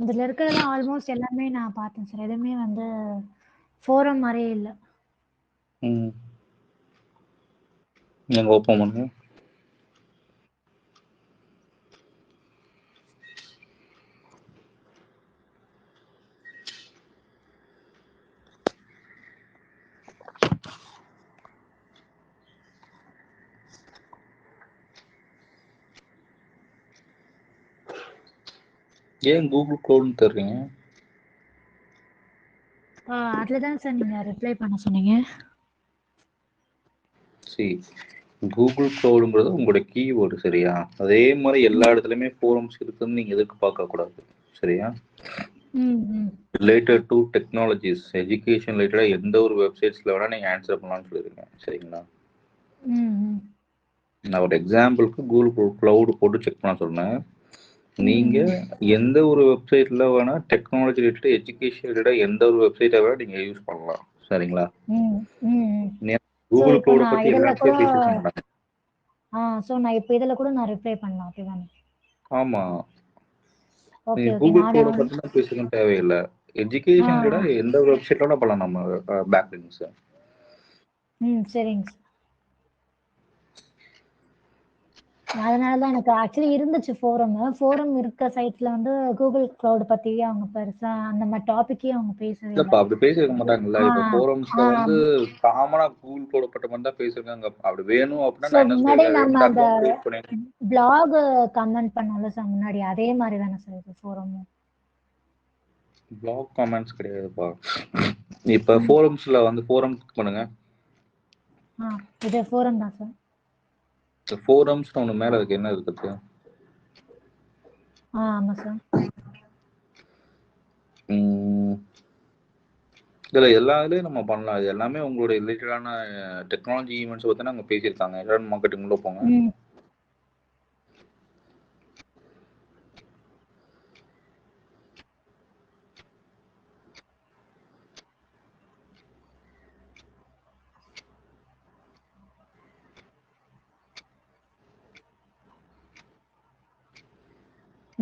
இதுல இருக்கிறது ஆல்மோஸ்ட் எல்லாமே நான் பார்த்தேன் சார். எதுவுமே வந்து ஃபோரம் மாதிரியே இல்ல. நீங்க ஓப்பன் பண்ணுங்க. ஏன் கூகுள் க்ளவுட்னு தர்றீங்க? அதுல தான் சார் நீங்க ரிப்ளை பண்ண சொன்னீங்க. சரி, கூகுள் க்ளவுடுங்கிறது உங்களோட கீவேர்டு, சரியா? அதே மாதிரி எல்லா இடத்துலயுமே ஃபோரம்ஸ் இருக்குன்னு நீங்க எதிர்பார்க்க கூடாது, சரியா? ரிலேட்டட் டு டெக்னாலஜிஸ், எஜுகேஷன் ரிலேட்டடா எந்த ஒரு வெப்சைட்ஸ்ல வேணா நீங்க ஆன்சர் பண்ணலாம்னு சொல்லிருக்கேன், சரிங்களா? நான் ஒரு எக்ஸாம்பிளுக்கு கூகுள் க்ளவுட் போட்டு செக் பண்ண சொன்னேன். நீங்க எந்த ஒரு வெப்சைட்ல வேணா டெக்னாலஜி ரிலேட்டட், எஜுகேஷன் ரிலேட்டட் எந்த ஒரு வெப்சைட்டை வேணா நீங்க யூஸ் பண்ணலாம், சரிங்களா? கூகுள் க்ளவுட் பத்தி எல்லாத்தையும் பேசிக்க மாட்டாங்க. சோ நான் இப்போ இதல கூட நான் ரிப்ளை பண்ணலாம், அப்படிதானே? ஆமா, ஓகே நீங்க ஓகே. கூகுள் க்ளவுட் பத்தி தான் பேசணும் தேவையில்லை. எஜுகேஷன் ரிலேட்டட் எந்த வெப்சைட்ல வேணா பண்ணலாம் நம்ம பேக் லிங்க்ஸ். சரிங்க சார். அதனால தான் எனக்கு ஆக்சுவலி இருந்துச்சு ஃபோரம் இருக்க சைட்ல வந்து கூகுள் க்ளவுட் பத்தி அவங்க பெருசா அந்த மாதிரி டாபிக்கே அவங்க பேசவே இல்லை. இல்லப்பா, அப்படி பேசிருக்க மாட்டாங்கல்ல. இப்ப ஃபோரம்ஸ்ல வந்து காமனா கூகுள் க்ளவுட் பத்தி மட்டும் தான் பேசிருக்காங்க. அப்படி வேணும் அப்படின்னா நான் என்ன முன்னாடி சொல்லிருக்கேன், நம்ம 2 அந்த அக்கவுண்ட் கிரியேட் பண்ணி பிளாக் கமெண்ட் பண்ணோம்ல சார் முன்னாடி, அதே மாதிரி தானே சார் இது ஃபோரமும்? பிளாக் கமெண்ட்ஸ் கிடையாதுப்பா. இப்ப ஃபோரம்ஸ்ல வந்து ஃபோரம் கிளிக் பண்ணுங்க. இது ஃபோரம் தான் சார். ஃபோரம்ஸ் ஒன்று மேல இருக்கு, என்ன இருக்கு? ஆமா சார். இதுல எல்லா இதுலயும் நம்ம பண்ணலாம். இது எல்லாமே உங்களுடைய ரிலேட்டடான டெக்னாலஜி ஈவெண்ட்ஸ் பத்தி அங்க பேசியிருக்காங்க. எல்லாரும் மார்க்கெட்டிங் உள்ள போங்க.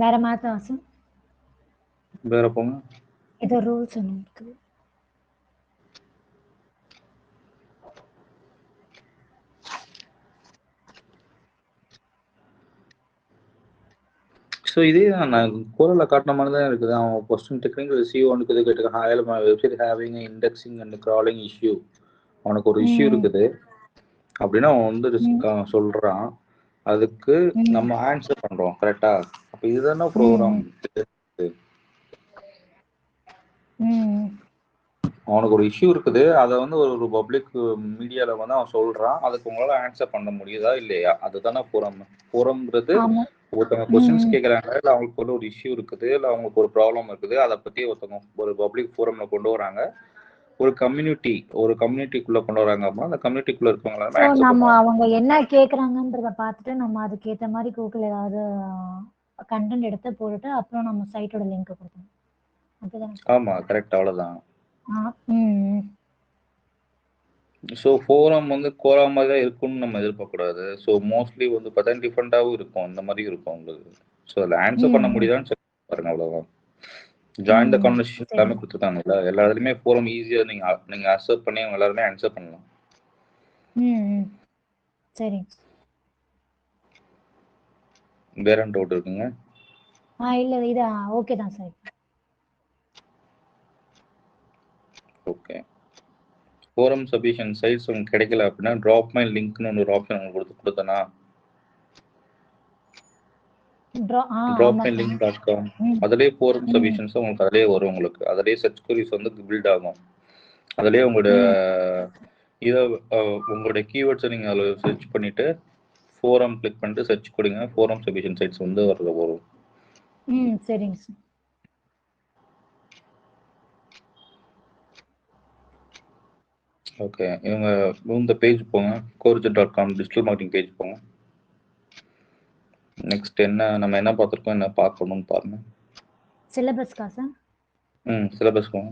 வேற மாத்தவா சார்? வேற போங்க. இது ரூல்ஸ் ஒன்று இருக்கு. ஸோ இதே நான் குரலில் காட்டின மாதிரி தான் இருக்குது. அவன் கொஸ்டின் டெக்னிக்கல் ரிசீவ் ஒன்றுக்கு இது கேட்டுருக்கான். Higher website having indexing and crawling issue. அவனுக்கு ஒரு இஷ்யூ இருக்குது அப்படின்னா அவன் வந்து சொல்றான். அதுக்கு நம்ம ஆன்சர் பண்றோம், கரெக்டா? அப்ப இதுதானே ப்ரோக்ராம். அவனுக்கு ஒரு இஷ்யூ இருக்குது, அதை வந்து ஒரு பப்ளிக் மீடியால வந்து அவன் சொல்றான். அதுக்கு உங்களால ஆன்சர் பண்ண முடியுதா இல்லையா? அதுதானே ஃபோரம். ஃபோரம்ங்கிறது ஒருத்தவங்க கொஸ்டின்ஸ் கேட்கறாங்க, இல்லை அவங்களுக்கு ஒரு இஷ்யூ இருக்குது, இல்லை அவங்களுக்கு ஒரு ப்ராப்ளம் இருக்குது, அதை பத்தி ஒருத்தவங்க ஒரு பப்ளிக் ஃபோரம்ல கொண்டு வராங்க. ஒரு கம்யூனிட்டிக்குள்ள கொண்டு வராங்க அப்படின்னா அந்த கம்யூனிட்டிக்குள்ள இருக்கவங்க நம்ம அவங்க என்ன கேக்குறாங்கன்றத பார்த்துட்டு நம்ம அதுக்கு ஏத்த மாதிரி கூகுள் ஏதாவது கண்டென்ட் எடுத்து போட்டுட்டு அப்புறம் நம்ம சைட்டோட லிங்க் கொடுக்கணும், அப்படிதானே? ஆமா, கரெக்ட், அவ்வளவுதான். ஸோ ஃபோரம் வந்து கோரா மாதிரி தான் இருக்கும்னு நம்ம எதிர்பார்க்கக்கூடாது. ஸோ மோஸ்ட்லி வந்து பார்த்தா டிஃப்ரெண்டாகவும் இருக்கும், அந்த மாதிரி இருக்கும் உங்களுக்கு. ஸோ அதில் ஆன்சர் பண்ண முடியுதான்னு செக் பாருங்க, அவ்வளோதான். ஜாயின் த கான்வர்சேஷன் எல்லாமே கொடுத்துருக்காங்கல்ல, எல்லா இதுலையுமே ஃபோரம் ஈஸியாக நீங்கள் அக்செப்ட் பண்ணி அவங்க எல்லாருமே ஆன்சர் பண்ணலாம். சரி. வேற என்ன டவுட் இருக்குங்க? இல்ல இது ஓகே தான் sir. Okay. Forum submission sites உங்களுக்கு கிடைக்கல அப்படின்னா ட்ராப் மை லிங்க்னு ஒரு ஆப்ஷன் உங்களுக்கு கொடுத்தனா, dropmylink.com, அதுலேயே ஃபோரம் சப்மிஷன்ஸ் உங்களுக்கு அதிலே வரும். உங்களுக்கு அதிலே சர்ச் குவீஸ் வந்து பில்ட் ஆகும். அதிலே உங்களுடைய இதை உங்களுடைய கீவேர்ட்ஸை நீங்கள் அதில் சர்ச் பண்ணிட்டு ஃபோரம் கிளிக் பண்ணிட்டு சர்ச் கொடுங்க, ஃபோரம் சப்மிஷன் சைட்ஸ் வந்து வரும். சரிங்க சார். ஓகே, இவங்க இந்த பேஜ் போங்க, course.com டிஜிட்டல் மார்க்கெட்டிங் பேஜ் போங்க. நெக்ஸ்ட் நம்ம என்ன பார்த்துருக்கோம், என்ன பார்க்கணும்னு பாருங்க. சிலபஸ்க்கா சார்? சிலபஸ் போங்க.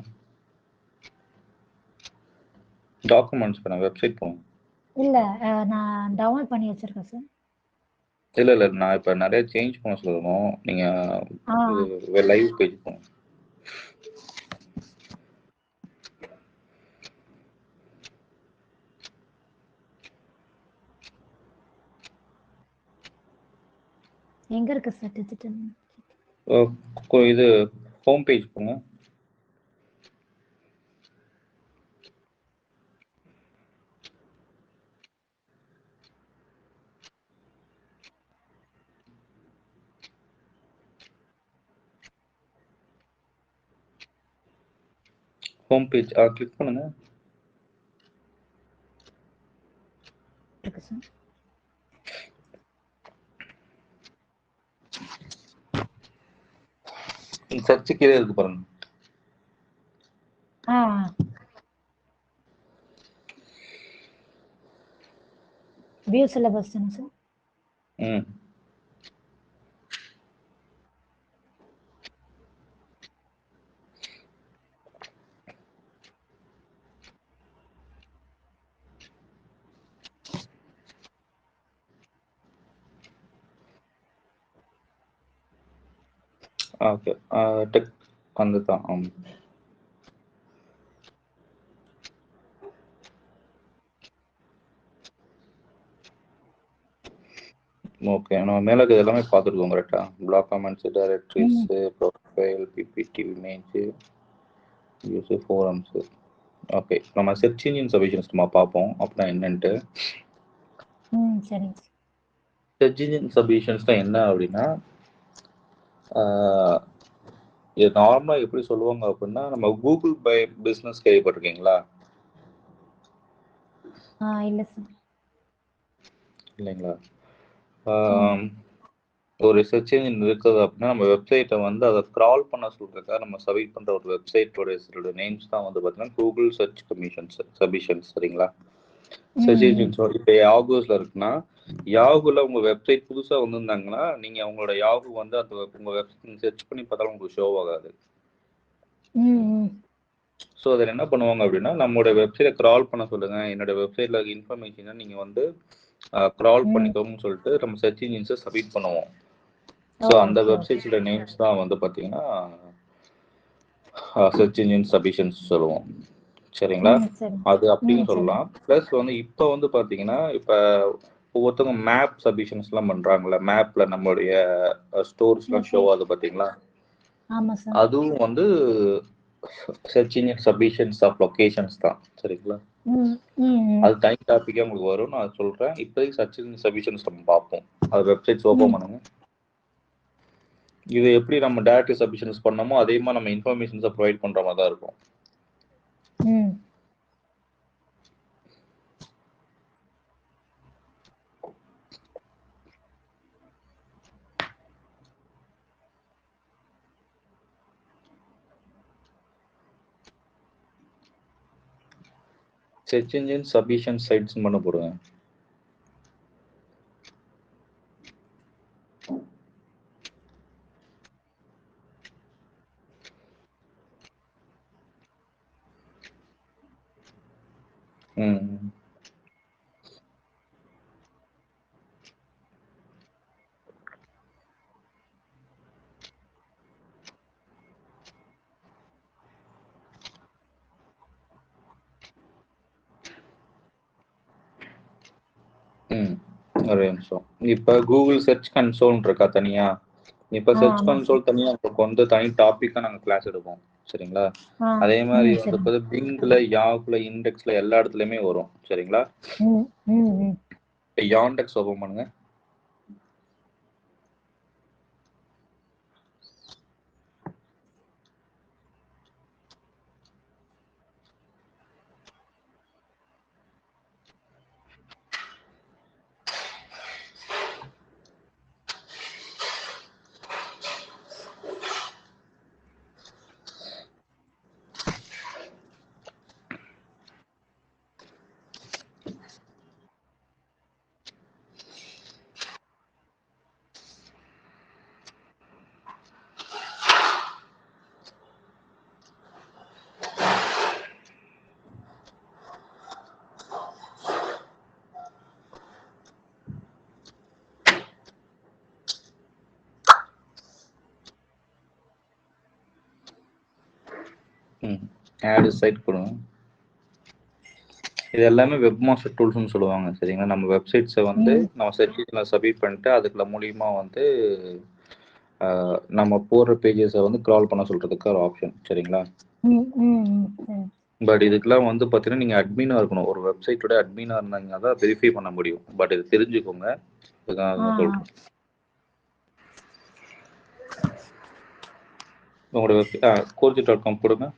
டாக்குமெண்ட்ஸ் போங்க, வெப்சைட் போங்க. இல்ல நான் டவுன்லோட் பண்ணி வச்சிருக்கேன் சார். இல்ல நான் இப்ப நிறைய சேஞ்ச் பண்ண சொல்லணும். நீங்க லைவ் பேஜ் போங்க. எங்க இருக்கு சார் டிஜிட்டல்? இது ஹோம் பேஜ் போங்க. ஹோம் பேஜ் கிளிக் பண்ணுங்க. இருக்கு சார். சர்ச் கீழே இருக்கு பாருங்க. வியூ சிலபஸ் தானே சார்? ஓகே டெக் வந்துதான். ஓகே, நம்ம மேலே எல்லாமே பார்த்துருக்கோம் கரெக்டா? Blog comments, directories, profile, PPT, image, use, forums. Okay, நம்ம சர்ச் இன்ஜின் சபிஷன்ஸ் நம்ம பார்ப்போம் அப்படின்னா என்னன்ட்டு. சரிங்க. சர்ச் இன்ஜின் சபிஷன்ஸ் தான் என்ன அப்படின்னா, இது நார்மலா எப்படி சொல்லுவாங்க அப்படின்னா, நம்ம கூகுள் பை பிசினஸ் கேள்விப்பட்டிருக்கீங்களா? இல்ல சார். இல்லைங்களா? ஒரு சர்ச் இன்ஜின் இருக்குது அப்படின்னா, நம்ம வெப்சைட்டை வந்து அதை கிரால் பண்ண சொல்றதுக்காக நம்ம சப்மிட் பண்ற ஒரு வெப்சைட்டோட நேம்ஸ் தான் வந்து பார்த்தீங்கன்னா கூகுள் சர்ச் கமிஷன்ஸ் சபிஷன்ஸ். சரிங்களா? சர்ச் இன்ஜின்ஸ் இப்போ யாகூஸ்ல இருக்குன்னா, யாகுல உங்க வெப்சைட் புதுசா வந்திருந்தாங்கன்னா நீங்க உங்களோட யாகு வந்து அந்த உங்க வெப்சைட் சர்ச் பண்ணி பார்த்தாலும் உங்களுக்கு ஷோ ஆகாது. ஸோ அதில் என்ன பண்ணுவாங்க அப்படின்னா, நம்மளோட வெப்சைட்டை கிரால் பண்ண சொல்லுங்க, என்னோட வெப்சைட்ல இன்ஃபர்மேஷனை நீங்க வந்து கிரால் பண்ணிக்கோங்கன்னு சொல்லிட்டு நம்ம சர்ச் இன்ஜின்ஸை சப்மிட் பண்ணுவோம். ஸோ அந்த வெப்சைட்ஸோட நேம்ஸ் தான் வந்து பார்த்தீங்கன்னா சர்ச் இன்ஜின் சபிஷன்ஸ் சொல்லுவோம். சரிங்களா? அது அப்படின்னு சொல்லலாம். ப்ளஸ் வந்து இப்போ வந்து பார்த்தீங்கன்னா, இப்போ ஒவ்வொருத்தவங்க மேப் சபிஷன்ஸ்லாம் பண்ணுறாங்களே, மேப்ல நம்மளுடைய ஸ்டோர்ஸ்லாம் ஷோ ஆகுது பார்த்தீங்களா? அதுவும் வந்து சர்ச் இன்ஜின் சபிஷன்ஸ் ஆஃப் லொகேஷன்ஸ் தான். சரிங்களா? அது தனி டாபிக்கா உங்களுக்கு வரும், நான் சொல்றேன். இப்போதைக்கு சர்ச் இன்ஜின் சபிஷன்ஸ் நம்ம பார்ப்போம். அது வெப்சைட்ஸ் ஓப்பன் பண்ணுங்க. இது எப்படி நம்ம டைரக்டரி சபிஷன்ஸ் பண்ணோமோ அதே மாதிரி நம்ம இன்ஃபர்மேஷன்ஸை ப்ரொவைட் பண்ற மாதிரி தான் இருக்கும். சர்ச் இன்ஜின் சபிஷன் சைட்ஸ் பண்ண போடுங்க. ஒரு நிமிஷம். இப்ப கூகுள் சர்ச் கன்சோல் இருக்கா தனியா? இப்ப சர்ச் கன்சோல் தனியா உங்களுக்கு வந்து தனி டாபிக்கா நாங்க கிளாஸ் எடுப்போம். சரிங்களா? அதே மாதிரி வந்து பிங்க்ல, யாகுல, இண்டெக்ஸ்ல எல்லா இடத்துலயுமே வரும். சரிங்களா? யாண்டெக்ஸ் ஓபன் பண்ணுங்க. ஆட் சைட் கொடுங்க. இது எல்லாமே வெப் மாஸ்டர் டூல்ஸ்னு சொல்லுவாங்க சரிங்களா. நம்ம வெப்சைட்ஸை வந்து நம்ம சர்ச் இன்ஜினில் சப்மிட் பண்ணிட்டு அதுக்குள்ள மூலியமா வந்து நம்ம போடுற பேஜஸை வந்து கிரால் பண்ண சொல்றதுக்கு ஒரு ஆப்ஷன் சரிங்களா. பட் இதுக்கெல்லாம் வந்து பார்த்தீங்கன்னா நீங்கள் அட்மினாக இருக்கணும். ஒரு வெப்சைட்டோட அட்மினாக இருந்தாங்கன்னா தான் வெரிஃபை பண்ண முடியும். பட் இது தெரிஞ்சுக்கோங்க, இதுதான் சொல்கிறேன். உங்களோட வெப்சைட் course.com கொடுங்க.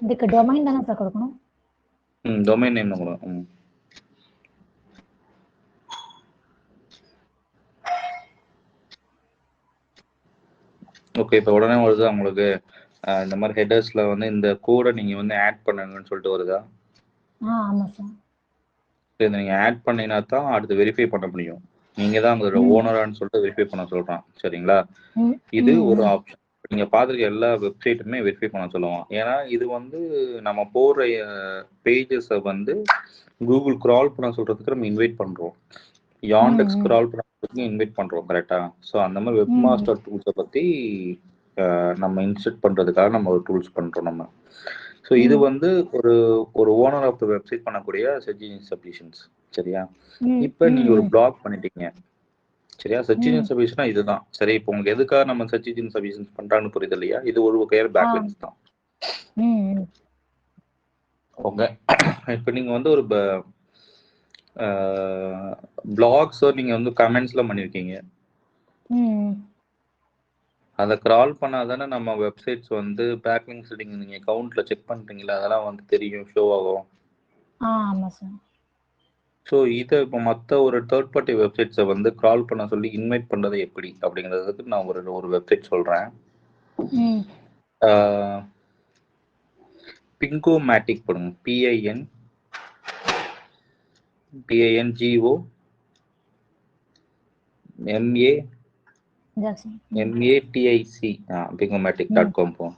இதுக்கு டொமைன் தானே சார் கொடுக்கணும்? டொமைன் நேம் தான் கொடுங்க. ஓகே, இப்போ உடனே வருது உங்களுக்கு இந்த மாதிரி ஹெடர்ஸ்ல வந்து இந்த கோடை நீங்க வந்து ஆட் பண்ணுங்கன்னு சொல்லிட்டு வருதா? ஆமா சார். இதை நீங்க ஆட் பண்ணினா தான் அடுத்து வெரிஃபை பண்ண முடியும். நீங்க தான் உங்களோட ஓனரான்னு சொல்லிட்டு வெரிஃபை பண்ண சொல்றான் சரிங்களா. இது ஒரு ஆப்ஷன். நீங்க பாத்துருக்க எல்லா வெப்சைட்டுமே வெரிஃபை பண்ண சொல்லுவான். ஏன்னா இது வந்து நம்ம போடுற பேஜஸை வந்து கூகுள் கிரால் பண்ண சொல்றதுக்கு நம்ம இன்வைட் பண்றோம். யாண்டெக்ஸ் கிரால் பண்ண இன்வைட் பண்றோம் கரெக்டா. ஸோ அந்த மாதிரி வெப் மாஸ்டர் டூல்ஸை பத்தி நம்ம இன்ஸ்டால் பண்றதுக்காக நம்ம ஒரு டூல்ஸ் பண்றோம் நம்ம. ஸோ இது வந்து ஒரு ஓனர் ஆஃப் த வெப்சைட் பண்ணக்கூடிய சர்ச் இன்ஜின் சப்மிஷன்ஸ் சரியா. இப்போ நீங்க ஒரு பிளாக் பண்ணிட்டீங்க சரியா. சர்ச் இன்ஜின் சப்மிஷனா இதுதான் சரி. இப்போ உங்களுக்கு எதுக்காக நம்ம சர்ச் இன்ஜின் சப்மிஷன்ஸ் பண்றான்னு புரியுது இல்லையா. இது ஒரு வகையான பேக்லிங்க்ஸ் தான். ஓகே, இப்போ நீங்க வந்து ஒரு பிளாக்ஸ் நீங்க வந்து கமெண்ட்ஸ்லாம் பண்ணிருக்கீங்க. அதை கிரால் பண்ணாதானே நம்ம வெப்சைட்ஸ் வந்து பேக்லிங்க் செட்டிங் நீங்க அக்கவுண்ட்ல செக் பண்றீங்களா, அதெல்லாம் வந்து தெரியும், ஷோ ஆகும். ஆமா சார். ஸோ இதை இப்போ மற்ற ஒரு தேர்ட் பார்ட்டி வெப்சைட்ஸை வந்து கிரால் பண்ண சொல்லி இன்வைட் பண்ணுறது எப்படி அப்படிங்கிறதுக்கு நான் ஒரு வெப்சைட் சொல்கிறேன். பிங்கோமேட்டிக் போடுங்க. PINGO MATIC pingomatic.com போகும்.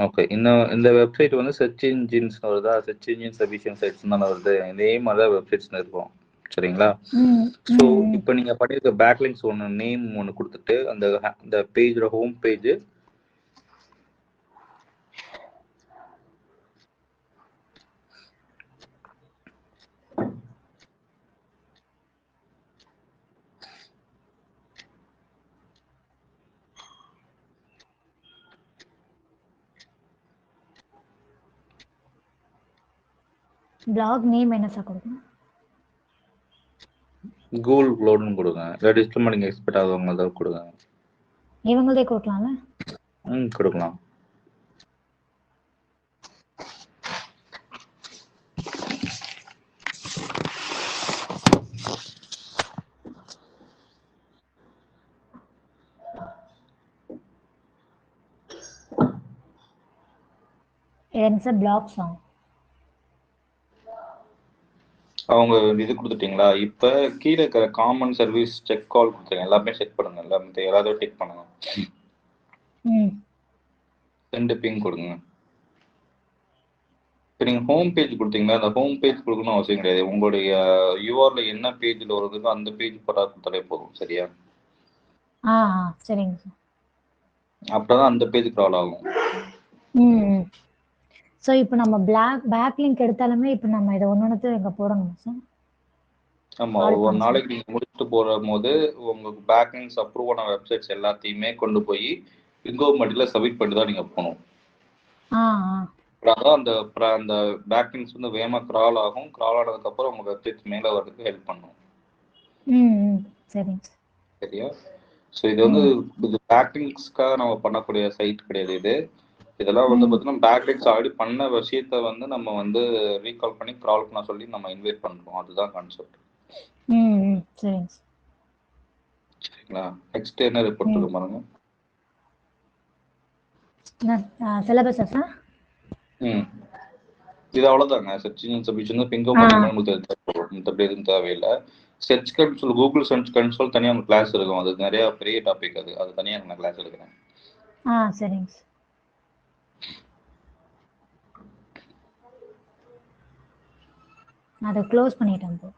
ஓகே, இந்த வெப்சைட் வந்து சர்ச் இன்ஜின்ஸ் வருதா, சர்ச் இன்ஜின் சபிஷியன் சைட்ஸ் தானே வருது. இதே மாதிரி தான் வெப்சைட்ஸ் இருக்கும் சரிங்களா. ஸோ இப்போ நீங்க பண்ணிருக்க பேக்லிங்க்ஸ் ஒன்று நேம் ஒன்று கொடுத்துட்டு அந்த பேஜோட ஹோம் பேஜ் பிளாக் நேம் என்ன சார் கொடுக்கணும்? கூகுள் க்ளவுட்னு கொடுங்க. இல்லை டிஜிட்டல் மார்க்கெட்டிங் எக்ஸ்பர்ட் ஆகுவங்க அதை கொடுங்க. இவங்களே கொடுக்கலாம்ல? கொடுக்கலாம். என்ன சார் பிளாக் சாங் அவங்க இது கொடுத்துட்டீங்களா? இப்போ கீழே இருக்கிற காமன் சர்வீஸ் செக் கால் கொடுத்துருங்க. எல்லாமே செக் பண்ணுங்க. எல்லாமே எல்லாத்தையும் டிக் பண்ணுங்க. சென்ட் பிங் கொடுங்க. இப்போ நீங்கள் ஹோம் பேஜ் கொடுத்தீங்களா, அந்த ஹோம் பேஜ் கொடுக்கணும் அவசியம் கிடையாது. உங்களுடைய யூஆர்ல என்ன பேஜில் வருதுக்கோ அந்த பேஜ் போட்டால் கொடுத்தாலே போதும் சரியா. சரிங்க சார். அப்பதான் அந்த பேஜ் கிரால் ஆகும். ஸோ இப்போ நம்ம பேக் லிங்க் எடுத்தாலுமே இப்போ நம்ம இதை ஒன்று எங்கே போடணும் சார்? ஆமாம், ஒவ்வொரு நாளைக்கு நீங்கள் முடிச்சுட்டு போகும்போது உங்களுக்கு பேக் லிங்க்ஸ் அப்ரூவ் ஆன வெப்சைட்ஸ் எல்லாத்தையுமே கொண்டு போய் பிங்கோமேட்டிக்ல சப்மிட் பண்ணி தான் நீங்கள் போகணும். அதான் அந்த பேக் லிங்க்ஸ் வந்து வேகமாக கிரால் ஆகும். கிரால் ஆனதுக்கப்புறம் உங்கள் வெப்சைட்ஸ் மேலே வரதுக்கு ஹெல்ப் பண்ணும். சரிங்க சரியா. ஸோ இது வந்து இது பேக் லிங்க்ஸ்க்காக நம்ம பண்ணக்கூடிய சைட் கிடையாது. இதெல்லாம் வந்து பார்த்தீங்கன்னா பேக் லிங்க்ஸ் ஆல்ரெடி பண்ண விஷயத்த வந்து நம்ம வந்து ரீகால் பண்ணி கிரால் பண்ண சொல்லி நம்ம இன்வைட் பண்ணுறோம். அதுதான் கான்செப்ட். சரிங்களா. நெக்ஸ்ட் என்ன ரிப்போர்ட் இருக்கு பாருங்க. Syllabus sir. இது அவ்வளோதாங்க. சர்ச் இன்ஜின் சப்மிஷன் பிங்கோமேட்டிக் மற்றபடி எதுவும் தேவையில்லை. Search console, Google search console தனியாக ஒரு கிளாஸ் இருக்கும். அது நிறைய பெரிய டாபிக். அது தனியாக நான் கிளாஸ் எடுக்கிறேன். சரிங்க. அதை க்ளோஸ் பண்ணிட்டேன் bro.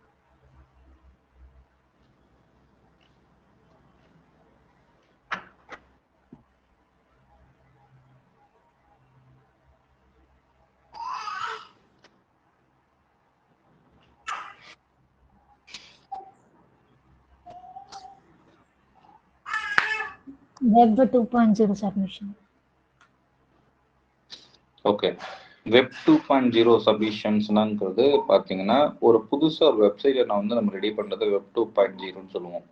Web 2.0 submission. Okay. Web 2.0 சப்மிஷன்ஸ்னாங்கிறது பார்த்தீங்கன்னா ஒரு புதுசாக ஒரு வெப்சைட்டை நான் வந்து நம்ம ரெடி பண்ணுறது வெப் 2.0ன்னு சொல்லுவோம்.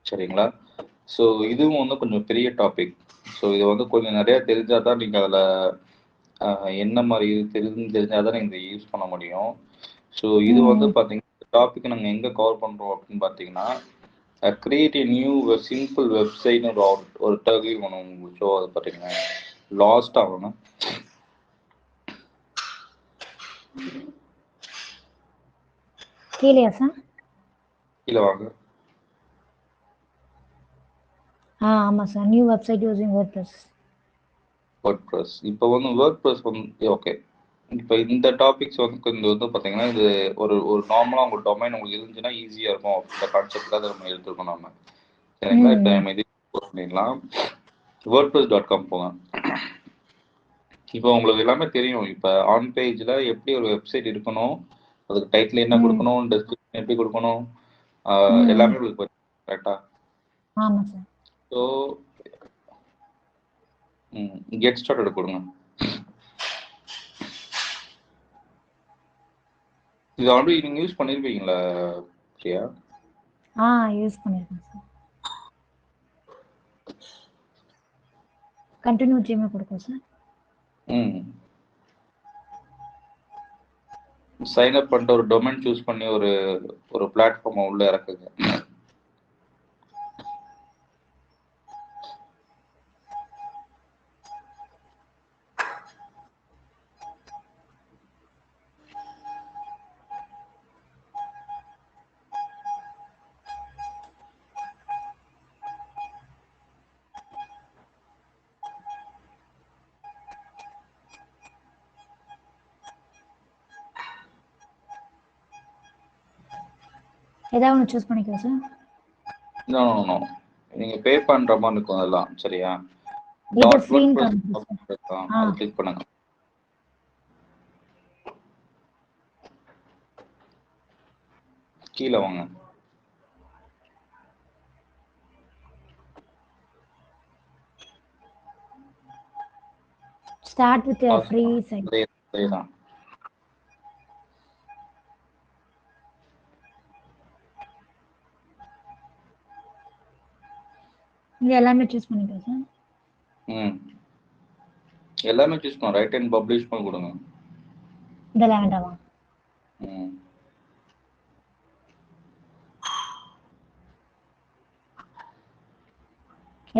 சரிங்களா? ஸோ இதுவும் வந்து கொஞ்சம் பெரிய டாபிக். ஸோ இது வந்து கொஞ்சம் நிறையா தெரிஞ்சால் தான் நீங்கள் அதில் என்ன மாதிரி தெரிஞ்சால் தான் நீங்கள் யூஸ் பண்ண முடியும். ஸோ இது வந்து பார்த்தீங்கன்னா டாபிக் நாங்கள் எங்கே கவர் பண்ணுறோம் அப்படின்னு பார்த்தீங்கன்னா கிரியேட் ஏ நியூ சிம்பிள் வெப்சைட்னு ஒரு டர்கிங் ஒன்று உங்களுக்கு ஷோ அதை பார்த்தீங்கன்னா லாஸ்ட் ஆகணும். கீழே சார் கீழே வாங்க. ஆமாம் sir. New website using WordPress. இப்போ வந்து வேர்ட்பிரஸ் வந்து ஓகே. இப்போ இந்த டாபிக்ஸ் வந்து கொஞ்சம் வந்து பார்த்தீங்கன்னா இது ஒரு நார்மலாக உங்கள் டொமைன் உங்களுக்கு இருந்துச்சுன்னா ஈஸியாக இருக்கும். இந்த கான்செப்ட் தான் நம்ம எடுத்துருக்கோம் நம்ம. சரிங்களா? இப்போ நம்ம இது பண்ணிடலாம். wordpress.com போங்க. இப்போ உங்களுக்கு எல்லாமே தெரியும். இப்போ ஆன் பேஜில் எப்படி ஒரு வெப்சைட் இருக்கணும், அதுக்கு டைட்டில் என்ன கொடுக்கணும், டெஸ்கிரிப்ஷன் எப்படி கொடுக்கணும், எல்லாமே உங்களுக்கு கரெக்டா? ஆமாம் சார். ஸோ கெட் ஸ்டார்டட் கொடுங்க. இது ஆல்ரெடி நீங்கள் யூஸ் பண்ணியிருப்பீங்களா பிரியா? யூஸ் பண்ணியிருக்கேன் சார். கண்டினியூ ஜிமே கொடுக்கும் சார். சைன் அப் பண்ணிட்டு ஒரு டொமைன் சூஸ் பண்ணி ஒரு பிளாட்ஃபார்மை உள்ள இறக்குங்க. ஏதாவது ஒன்று சூஸ் பண்ணிக்கலாம் சார். நோ நீங்க பே பண்ற மாதிரி இருக்கும் அதெல்லாம். சரியா? இது ஃப்ரீன்னு .wordpress காமிக்குது சார். அதை கிளிக் பண்ணுங்க. கீழே வாங்க. Start with free side. அதேதான். இங்க எல்லாமே சூஸ் பண்ணிக்கலாம் சார். எல்லாமே சூஸ் பண்ண ரைட் அண்ட் பப்ளிஷ் பண்ணி கொடுங்க. இதெல்லாம் வேண்டாமா?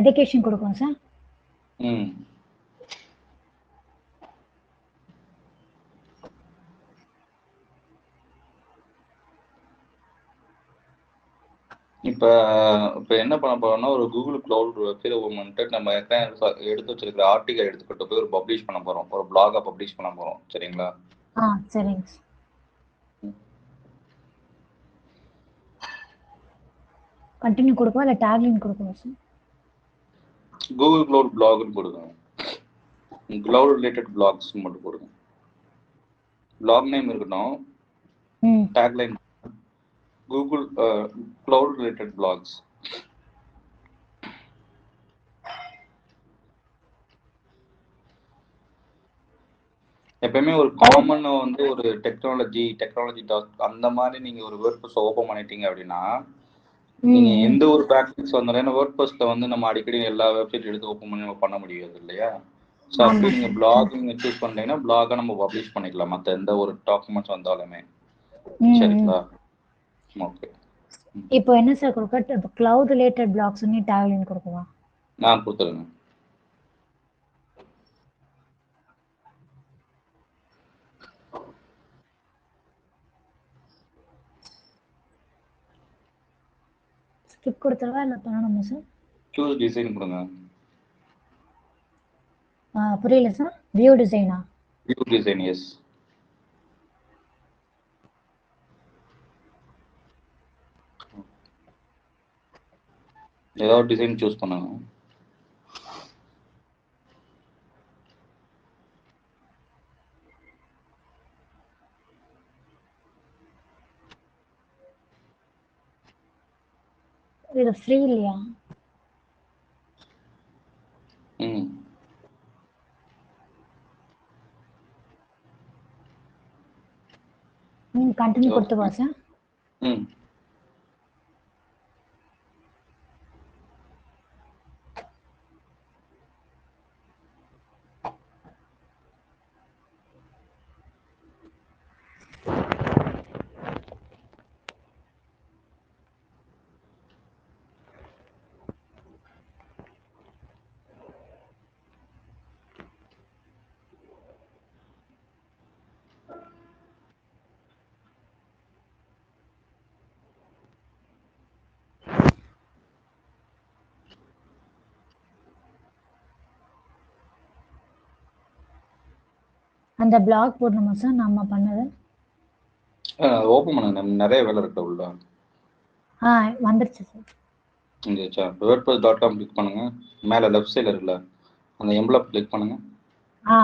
எஜுகேஷன் கொடுக்கும் சார். இப்போ என்ன பண்ண போறோம்னா ஒரு கூகுள் கிளவுட் வெப்சைட் ஓபன் பண்ணிட்டு நம்ம எடுத்து வச்சிருக்கிற ஆர்டிகல் எடுத்துக்கிட்டு போய் ஒரு பப்ளிஷ் பண்ண போறோம். ஒரு பிளாகா பப்ளிஷ் பண்ண போறோம். சரிங்களா? சரிங்க. கண்டினியூ கொடுப்போம் இல்லை டேக்லைன் கொடுக்கணும் சார். கூகுள் கிளவுட் பிளாக்னு கொடுங்க. கிளவுட் ரிலேட்டட் பிளாக்ஸ் மட்டும் கொடுங்க. பிளாக் நேம் இருக்கட்டும். Tagline Google cloud related blogs. எப்பயுமே ஒரு காமன் வந்து ஒரு டெக்னாலஜி டாக் அந்த மாதிரி நீங்க ஒரு வேர்ட்பிரஸ் ஓபன் பண்ணிட்டீங்க அப்படின்னா நீங்க எந்த ஒரு பேக்லிங்ஸ் வந்தாலும், ஏன்னா வேர்ட்பிரஸ்ல வந்து நம்ம அடிக்கடி எல்லா வெப்சைட் எடுத்து ஓபன் பண்ணி பண்ண முடியாது இல்லையா? ஸோ அப்படி நீங்க பிளாக் நீங்க சூஸ் பண்ணிட்டீங்கன்னா பிளாகை நம்ம பப்ளிஷ் பண்ணிக்கலாம் மற்ற எந்த ஒரு டாக்குமெண்ட்ஸ் வந்தாலுமே. சரிங்களா? ஓகே. இப்போ என்ன சார் கொடுக்க? கிளவுட் ரிலேட்டட் பிளாக்ஸ் டேக்லைன் கொடுக்குவா? நான் கொடுத்துருங்க. ஸ்கிப் கொடுத்துருவா இல்லை பண்ணணுமா சார்? சூஸ் டிசைன் கொடுங்க. புரியல சார். வியூ டிசைனா? View design. எஸ். ஏதாவது டிசைன் சூஸ் பண்ணுங்க. இது ஃப்ரீ இல்லையா? கண்டினியூ கொடுத்துவா சார்? ம் அந்த பிளாக் போடணுமா சார் நம்ம பண்ணது? ஓப்பன் பண்ணுங்க, நிறைய வேலை இருக்கு உள்ள. வந்துருச்சு சார். வந்துருச்சா? wordpress.com கிளிக் பண்ணுங்க, மேலே லெஃப்ட் சைடில் இருக்குல்ல அந்த எம்ப்ளம் கிளிக் பண்ணுங்க. ஆ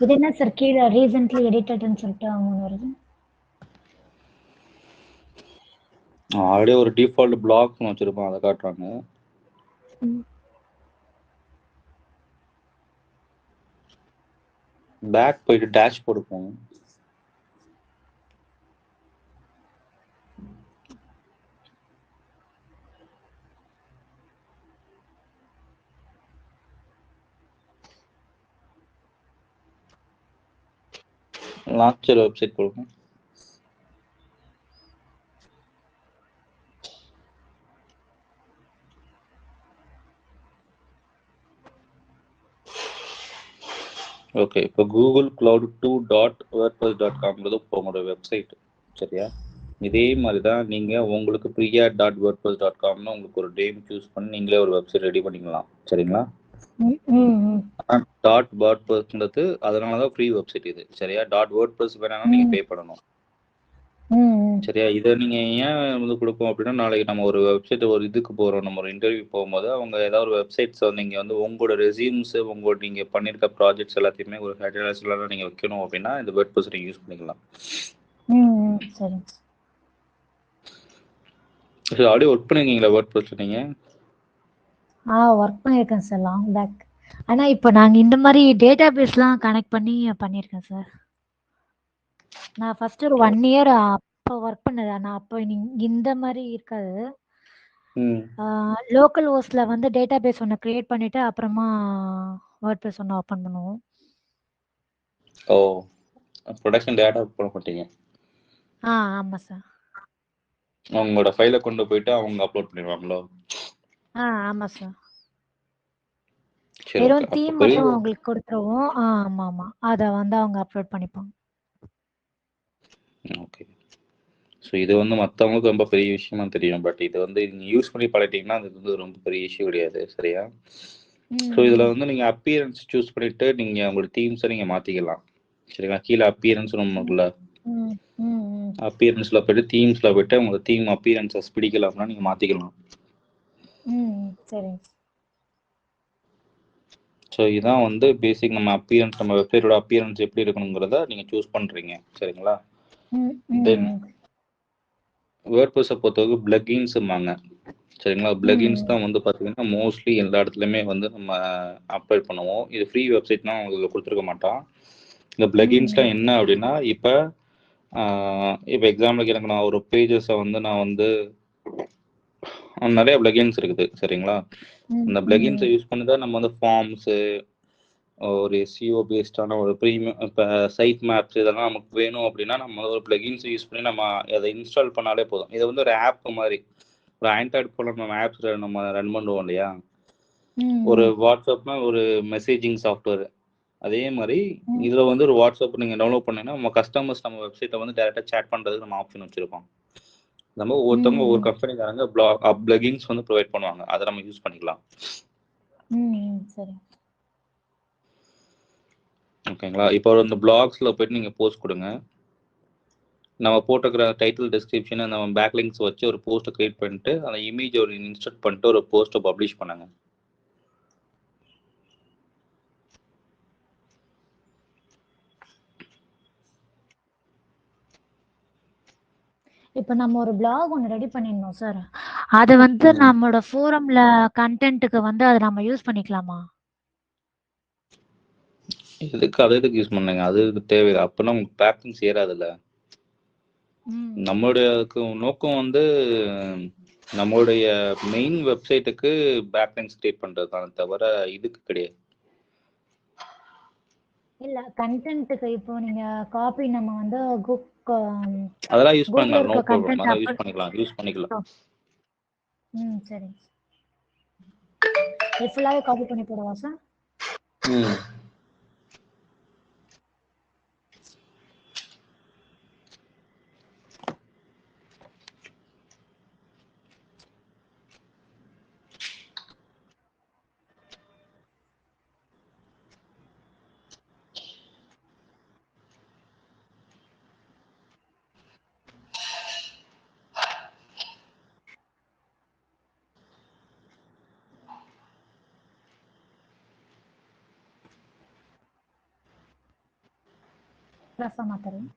இது என்ன சார் கீழே ரீசென்ட்லி எடிட்டட்னு சொல்லிட்டு அவங்க வருது? ஆல்ரெடி ஒரு டிஃபால்ட் பிளாக் வச்சிருப்போம், அதை காட்டுறாங்க. பேக் போயிட்டு டேஷ்போர்டு போங்க. லான்ச்சர் வெப்சைட் கொடுங்க. ஓகே, இப்போ கூகுள் கிளவுட் 2.wordpress.com உங்களோட வெப்சைட். சரியா? இதே மாதிரி தான் நீங்கள் உங்களுக்கு priya.wordpress.comனு உங்களுக்கு ஒரு நேம் சூஸ் பண்ணி நீங்களே ஒரு வெப்சைட் ரெடி பண்ணிக்கலாம். சரிங்களா? .wordpress அதனால தான் ஃப்ரீ வெப்சைட் இது. சரியா? .wordpress வேணாலும் நீங்கள் பே பண்ணணும். சரியா? இதை நீங்கள் ஏன் வந்து கொடுப்போம் அப்படின்னா, நாளைக்கு நம்ம ஒரு வெப்சைட் ஒரு இதுக்கு போகிறோம், நம்ம ஒரு இன்டர்வியூ போகும்போது அவங்க ஏதாவது ஒரு வெப்சைட்ஸ் வந்து நீங்கள் வந்து உங்களோட ரெசியூம்ஸ் உங்களோட நீங்கள் பண்ணியிருக்க ப்ராஜெக்ட்ஸ் எல்லாத்தையுமே ஒரு ஹெடர்ஸ்லாம் நீங்கள் வைக்கணும் அப்படின்னா இந்த வேர்ட்பிரஸ் நீங்கள் யூஸ் பண்ணிக்கலாம். சரி. சரி, ஆல்ரெடி ஒர்க் பண்ணிருக்கீங்களா வேர்ட்பிரஸ்ல நீங்கள்? ஒர்க் பண்ணியிருக்கேன் சார் லாங் பேக். ஆனால் இப்போ நாங்கள் இந்த மாதிரி டேட்டா பேஸ்லாம் கனெக்ட் பண்ணி பண்ணியிருக்கேன் சார். நான் ஃபர்ஸ்ட் ஒரு 1 இயர் அப்போ ஒர்க் பண்ணது. ஆனால் அப்போ இந்த மாதிரி இருக்காது. லோக்கல் ஹோஸ்ட்ல வந்து டேட்டா பேஸ் ஒன்று கிரியேட் பண்ணிட்டு அப்புறமா வேர்ட்பிரஸ் ஒன்று ஓப்பன் பண்ணுவோம். ஓ, ப்ரொடக்ஷன் டேட்டா போட மாட்டீங்க? ஆமாம் சார். உங்களோட ஃபைலை கொண்டு போயிட்டு அவங்க அப்லோட் பண்ணிடுவாங்களோ? ஆமாம் சார். சரி, வெறும் ஓகே. தீம் மட்டும் அவங்களுக்கு கொடுத்துருவோம். ஆமாம் ஆமாம், அதை வந்து அவங்க அப்லோட் பண்ணிப்பாங்க. ஓகே. ஸோ இது வந்து மற்றவங்களுக்கு ரொம்ப பெரிய விஷயமா தெரியும், பட் இது வந்து நீங்கள் யூஸ் பண்ணி பழகிட்டீங்கன்னா அது வந்து ரொம்ப பெரிய இஷ்யூ கிடையாது. சரியா? ஸோ இதில் வந்து நீங்கள் அப்பியரன்ஸ் சூஸ் பண்ணிவிட்டு நீங்கள் உங்களோட தீம்ஸை நீங்கள் மாற்றிக்கலாம். சரிங்களா? கீழே அப்பியரன்ஸ் ஒன்று இருக்குல்ல, அப்பியரன்ஸில் போய்ட்டு தீம்ஸில் போய்ட்டு உங்களோட தீம் அப்பியரன்ஸஸ் பிடிக்கலாம்னா நீங்கள் மாற்றிக்கலாம். சரி. ஸோ இதுதான் வந்து பேசிக் நம்ம அப்பியரன்ஸ், நம்ம வெப்சைட்டோட அப்பியரன்ஸ் எப்படி இருக்கணுங்கிறத நீங்கள் சூஸ் பண்ணுறீங்க. சரிங்களா? தென் வேர்ட்பிரஸை பொறுத்தவரைக்கும் பிளகின்ஸும்பாங்க. சரிங்களா? பிளகின்ஸ் தான் வந்து பார்த்தீங்கன்னா மோஸ்ட்லி எல்லா இடத்துலையுமே வந்து நம்ம அப்ளை பண்ணுவோம். இது ஃப்ரீ வெப்சைட்னா உங்களுக்கு கொடுத்துருக்க மாட்டோம். இந்த பிளகின்ஸ்லாம் என்ன அப்படின்னா, இப்போ எக்ஸாம்பிளுக்கு எனக்கு நான் ஒரு பேஜஸை வந்து நான் வந்து நிறைய பிளகின்ஸ் இருக்குது. சரிங்களா? அந்த பிளகின்ஸை யூஸ் பண்ணி தான் நம்ம வந்து ஃபார்ம்ஸு, ஒரு SEO பேஸ்டான ஒரு ப்ரீமியம் இப்போ சைட் மேப்ஸ் இதெல்லாம் நமக்கு வேணும் அப்படின்னா நம்ம ஒரு பிளகின்ஸ் யூஸ் பண்ணி நம்ம அதை இன்ஸ்டால் பண்ணாலே போதும். இது வந்து ஒரு ஆப் மாதிரி, ஒரு ஆண்ட்ராய்டு ஃபோனில் நம்ம ஆப்ஸ் நம்ம ரன் பண்ணுவோம் இல்லையா? ஒரு வாட்ஸ்அப்னா ஒரு மெசேஜிங் சாஃப்ட்வேர், அதே மாதிரி இதில் வந்து ஒரு வாட்ஸ்அப் நீங்கள் டவுன்லோட் பண்ணீங்கன்னா நம்ம கஸ்டமர்ஸ் நம்ம வெப்சைட்டை வந்து டேரெக்டாக சேட் பண்ணுறதுக்கு நம்ம ஆப்ஷன் வச்சுருக்கோம். நம்ம ஒவ்வொருத்தவங்க ஒவ்வொரு கம்பெனிக்காரங்க பிளகின்ஸ் வந்து ப்ரொவைட் பண்ணுவாங்க, அதை நம்ம யூஸ் பண்ணிக்கலாம். சரி. ஓகேங்களா? இப்போ இந்த பிளாக்ஸில் போய்ட்டு நீங்கள் போஸ்ட் கொடுங்க. நம்ம போட்டுக்கிற டைட்டில் டிஸ்கிரிப்ஷன் நம்ம பேக்லிங்ஸ் வச்சு ஒரு போஸ்ட்டை கிரியேட் பண்ணிட்டு அந்த இமேஜ் ஒரு இன்ஸ்டர்ட் பண்ணிட்டு ஒரு போஸ்ட்டை பப்ளிஷ் பண்ணுங்க. இப்போ நம்ம ஒரு பிளாக் ஒன்று ரெடி பண்ணிடணும் சார். அதை வந்து நம்மளோட ஃபோரம்ல கண்டென்ட்டுக்கு வந்து அதை நம்ம யூஸ் பண்ணிக்கலாமா? எதுக்கு அதை எதுக்கு யூஸ் பண்ணீங்க? அது தேவையில்லை. அப்பனா உங்களுக்கு பேக்கிங் சேராதுல்ல. நம்மளுடைய நோக்கம் வந்து நம்மளுடைய மெயின் வெப்சைட்டுக்கு பேக்லிங்க்ஸ் கிரியேட் பண்றதுதானே தவிர இதுக்கு கிடையாது. இல்ல கண்டென்ட்டுக்கு இப்போ நீங்க காப்பி நம்ம வந்து அதெல்லாம் யூஸ் கூகுள்ல பண்ணிக்கலாம். நோ இருக்க ப்ராப்ளம். கண்டென்ட் அதெல்லாம் யூஸ் பண்ணிக்கலாம். சரி. இது ஃபுல்லாவே காப்பி பண்ணி போடுவா சார்? ரஃபா மாத்தறேன்.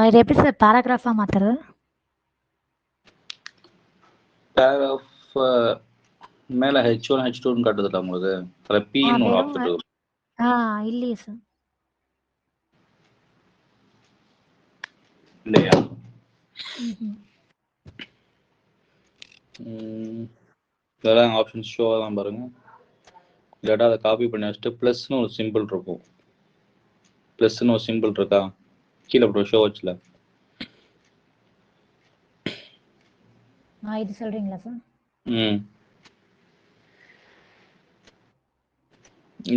இது எப்படி சார் பேராகிராஃபா மாத்துறது? பேராகிராஃப் மேல H1 H2 காட்டுதுல உங்களுக்கு. அதுல P-ன்னு ஒரு ஆப்ஷன் இருக்கு. இல்லையே சார். இல்லையா? இதெல்லாம் ஆப்ஷன் ஷோ தான் பாருங்க. இல்லாட்டா அதை காப்பி பண்ணி வச்சுட்டு ப்ளஸ்னு ஒரு சிம்பிள் இருக்கும். ப்ளஸ்னு ஒரு சிம்பிள் இருக்கா கீழே போட்டு ஷோ வச்சுல. இது சொல்றீங்களா சார்?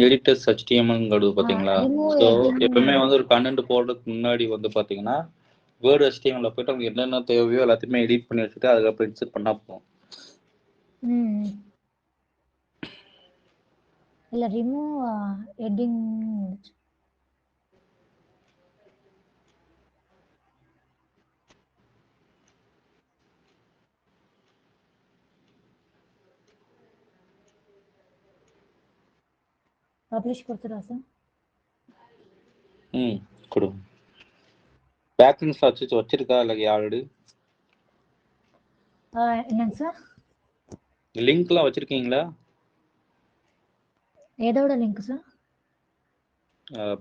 எடிட்டர்ஸ் HTML பாத்தீங்களா? ஸோ எப்பவுமே வந்து ஒரு கண்டென்ட் போடுறதுக்கு முன்னாடி வந்து பாத்தீங்கன்னா வேர்ட் HTML போயிட்டு அவங்க என்னென்ன தேவையோ எல்லாத்தையுமே எடிட் பண்ணி வச்சுட்டு அதுக்கப்புறம் இன்சர்ட் பண்ணா போகும். இல்ல ரிமூவ் ஹெட்டிங் பப்ளிஷ் கொடுத்துடா சார்? கொடு. பேக்லிங்க்ஸ் வச்சிருக்கா இல்லை ஆல்ரெடி? என்னங்க சார்? லிங்க்லாம் வச்சிருக்கீங்களா? எதோட லிங்க் சார்?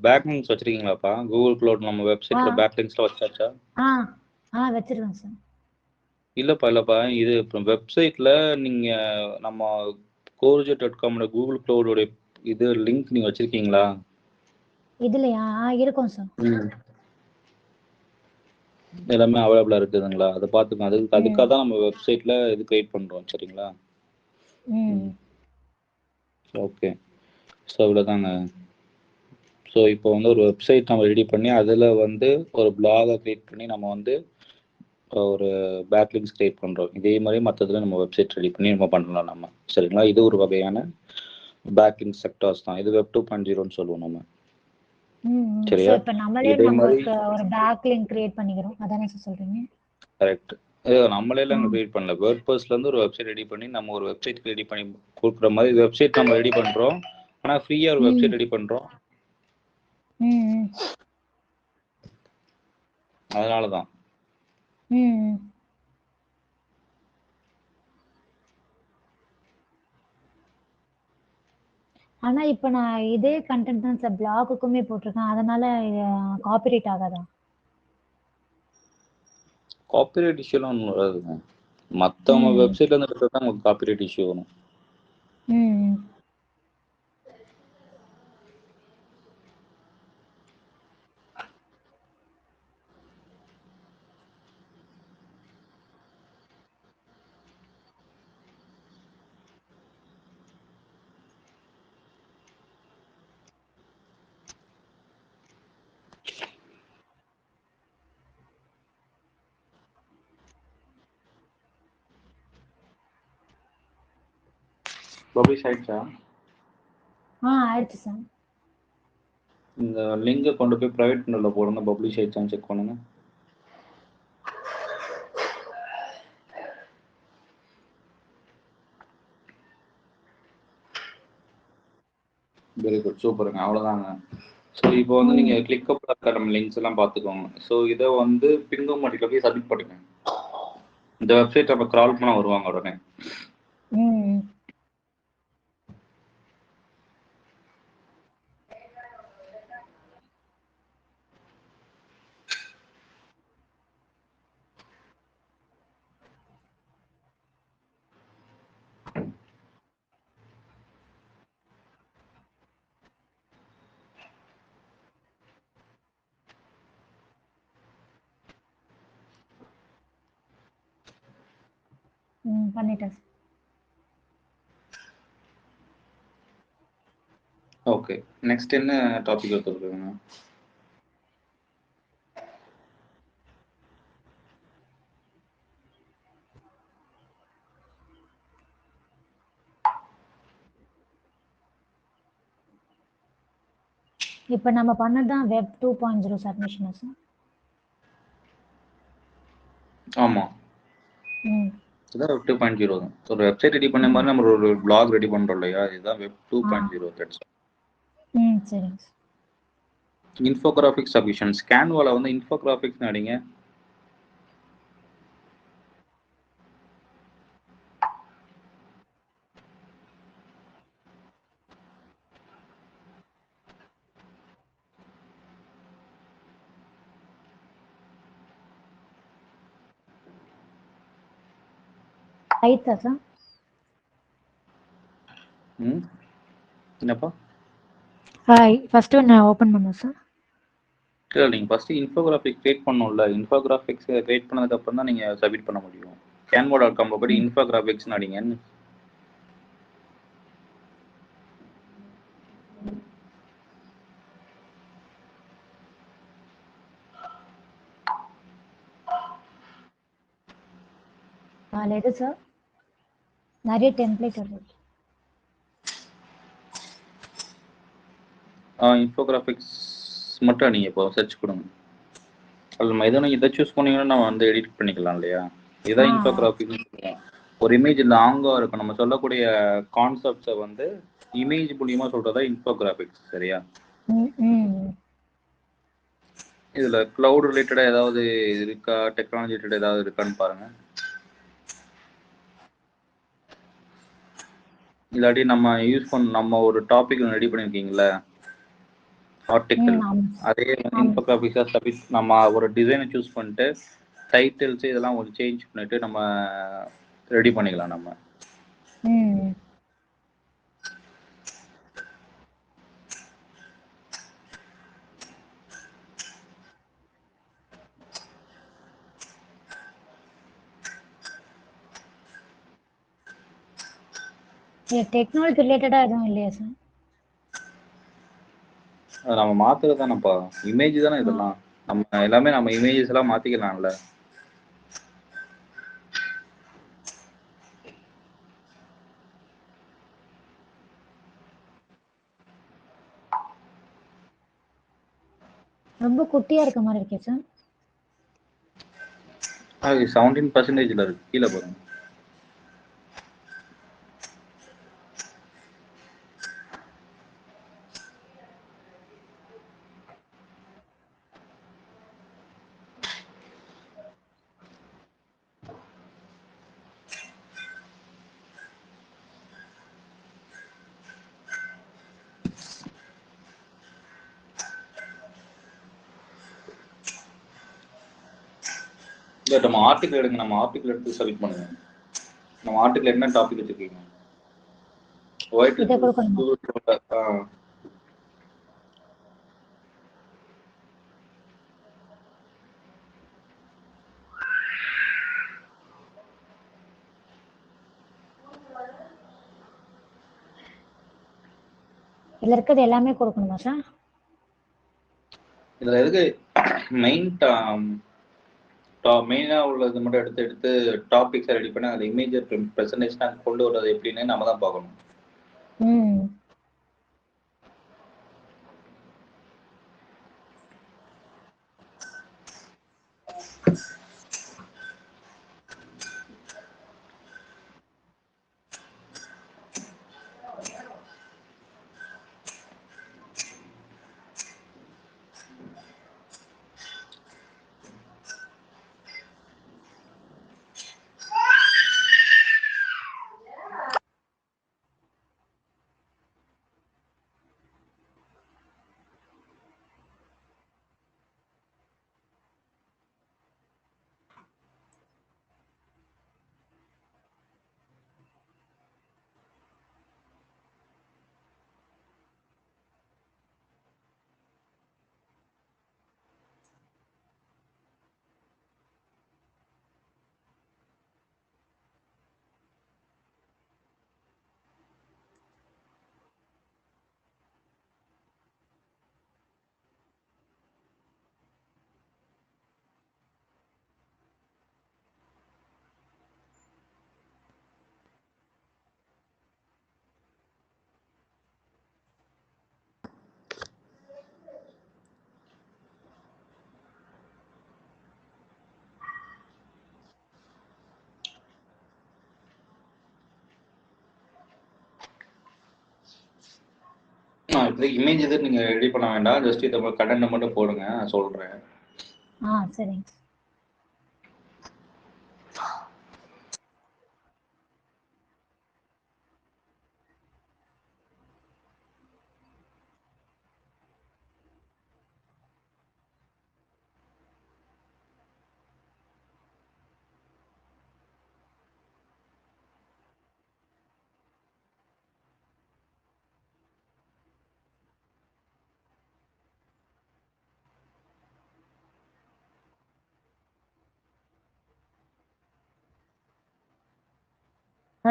பேக்லிங்க்ஸ் வச்சிருக்கீங்களாப்பா? கூகுள் க்ளவுட் நம்ம வெப்சைட்ல பேக்லிங்க்ஸ்லாம் வச்சாச்சா? வச்சிருக்கேன் சார். இல்லப்பா இது இப்போ வெப்சைட்ல நீங்க நம்ம corejet.com கூகுள் க்ளவுடோட இது லிங்க் நீங்க வச்சிருக்கீங்களா? இதுலயா? இருக்கும் சார். எல்லாமே அவைலபிளா இருக்குதுங்களா? அதை பார்த்துக்கோங்க. அதுக்காக தான் நம்ம வெப்சைட்ல இது கிரியேட் பண்றோம். சரிங்களா? ஓகே. ஸோ இவ்வளோதாங்க. ஸோ இப்போ வந்து ஒரு வெப்சைட் நம்ம ரெடி பண்ணி அதில் வந்து ஒரு பிளாகை கிரியேட் பண்ணி நம்ம வந்து ஒரு பேக்லிங்க்ஸ் கிரியேட் பண்ணுறோம். இதே மாதிரி மற்றதுல நம்ம வெப்சைட் ரெடி பண்ணி நம்ம பண்ணலாம் நம்ம. சரிங்களா? இது ஒரு வகையான பேக்லிங்க் செக்டார்ஸ் தான். இது வெப் 2.0ன்னு சொல்லுவோம் நம்ம. சரியா? இப்ப நம்மளே நமக்கு ஒரு பேக்லிங்க் கிரியேட் பண்ணிக்கிறோம். அதானே சார் சொல்றீங்க? கரெக்ட். நம்மளே எல்லாம் கிரியேட் பண்ணல. வேர்ட்பிரஸ்ல இருந்து ஒரு வெப்சைட் ரெடி பண்ணி நம்ம ஒரு வெப்சைட் ரெடி பண்ணி கொடுக்குற மாதிரி வெப்சைட் நம்ம ரெடி பண்றோம். ஆனா ஃப்ரீயா ஒரு வெப்சைட் ரெடி பண்றோம். அதனாலதான். ஆனா இப்ப நான் இதே கண்டென்ட் தான் சார் பிளாகுக்குமே போட்டிருக்கேன். அதனால காப்பிரைட் ஆகாதா? காப்பிரைட் இஷ்யூலாம் ஒன்றும் வராதுங்க. மற்றவங்க வெப்சைட்ல இருந்து எடுத்தா தான் உங்களுக்கு காப்பிரைட் இஷ்யூ வரும். பப்ளிஷ் ஆயிடுச்சா? ஆயிடுச்சு சார். இந்த லிங்கை கொண்டு போய் ப்ரைவேட் விண்டோல போடுங்க, பப்ளிஷ் ஆயிடுச்சான்னு செக் பண்ணுங்க. வெரி குட், சூப்பருங்க, அவ்வளோதாங்க. ஸோ இப்போ வந்து நீங்கள் கிளிக்கப் அகாடமி லிங்க்ஸ் எல்லாம் பார்த்துக்கோங்க. ஸோ இதை வந்து பிங்கம் மாட்டில போய் சப்மிட் பண்ணுங்க. இந்த வெப்சைட் நம்ம கிரால் பண்ண வருவாங்க உடனே. பண்ணிட்டேன். ஓகே, நெக்ஸ்ட் என்ன டாபிக் எடுத்துருக்கீங்க? இப்போ நம்ம பண்ணதான் வெப் 2.0 சப்மிஷனா சார்? ஆமாம், இதுதான் வெப் 2.0 தான். ஒரு வெப்சைட் ரெடி பண்ண மாதிரி நம்ம ஒரு பிளாக் ரெடி பண்ணுறோம் இல்லையா, இதுதான் வெப் 2.0. சரிங்க. இன்ஃபோகிராஃபிக் சப்மிஷன்ஸ் கேன்வால வந்து இன்ஃபோகிராஃபிக்ஸ் அடிங்க. ஆயிட்டா சார்? என்னப்பா? ஃபர்ஸ்ட் நான் ஓபன் பண்ணேன் சார். இல்லை, நீங்கள் ஃபஸ்ட்டு இன்ஃபோகிராஃபிக் கிரியேட் பண்ணணும்ல. இன்ஃபோகிராஃபிக்ஸ் கிரியேட் பண்ணதுக்கப்புறம் தான் நீங்கள் சப்மிட் பண்ண முடியும். canva.com போய் இன்ஃபோகிராஃபிக்ஸ் அடிங்கன்னு. எது சார்? நிறைய டெம்ப்ளேட் இருக்கு. இன்ஃபோகிராஃபிக்ஸ் மட்டும் நீங்கள் இப்போ சர்ச் கொடுங்க. அதில் நம்ம எதோ இதை சூஸ் பண்ணிங்கன்னா நம்ம வந்து எடிட் பண்ணிக்கலாம் இல்லையா. இதுதான் இன்ஃபோகிராஃபிக்ஸ். ஒரு இமேஜ் லாங்காக இருக்கும். நம்ம சொல்லக்கூடிய கான்செப்ட்ஸை வந்து இமேஜ் மூலியமாக சொல்கிறதா இன்ஃபோகிராஃபிக்ஸ். சரியா? இதில் க்ளவுட் ரிலேட்டடாக ஏதாவது இருக்கா, டெக்னாலஜி ரிலேட்டட் ஏதாவது இருக்கான்னு பாருங்கள். இல்லாட்டி நம்ம யூஸ் நம்ம ஒரு டாபிக் ரெடி பண்ணியிருக்கீங்களா ஆர்டிக்கல், அதே இன்ஃபோகிராஃபிக்ஸாக சப்மிட் நம்ம ஒரு டிசைனை சூஸ் பண்ணிட்டு டைட்டில்ஸ் இதெல்லாம் கொஞ்சம் சேஞ்ச் பண்ணிட்டு நம்ம ரெடி பண்ணிக்கலாம். நம்ம டெக்னாலஜி ரிலேட்டடா எதுவும் இல்லையா சார்? அதை நம்ம மாத்துறது தானேப்பா, இமேஜ் தானே இதெல்லாம். நம்ம எல்லாமே நம்ம இமேஜஸ் எல்லாம் மாத்திக்கலாம்ல. ரொம்ப குட்டியா இருக்க மாதிரி இருக்கே சார். அது 17% இருக்கு, கீழே பாருங்க. நம்ம ஆர்டிக்கல் எடுங்க, நம்ம ஆர்டிக்கல் எடுத்து சப்மிட் பண்ணுங்க. நம்ம ஆர்டிக்கல் என்ன டாபிக் வச்சிருக்கீங்க? ஒயிட் இதுல இருக்கிறது எல்லாமே கொடுக்கணுமா சார்? இதுல இருக்கு மெயினா உள்ளது மட்டும் எடுத்து டாபிக்ஸ் ரெடி பண்ணி அந்த இமேஜ் பிரசன்டேஷன் கொண்டு வர்றது எப்படின்னு நம்ம தான் பார்க்கணும். ம் இப்போதைக்கு இமேஜ் எதுவும் நீங்க ரெடி பண்ண வேண்டாம், ஜஸ்ட் இதை கண்டென்ட் மட்டும் போடுங்க, நான் சொல்றேன். சரிங்க.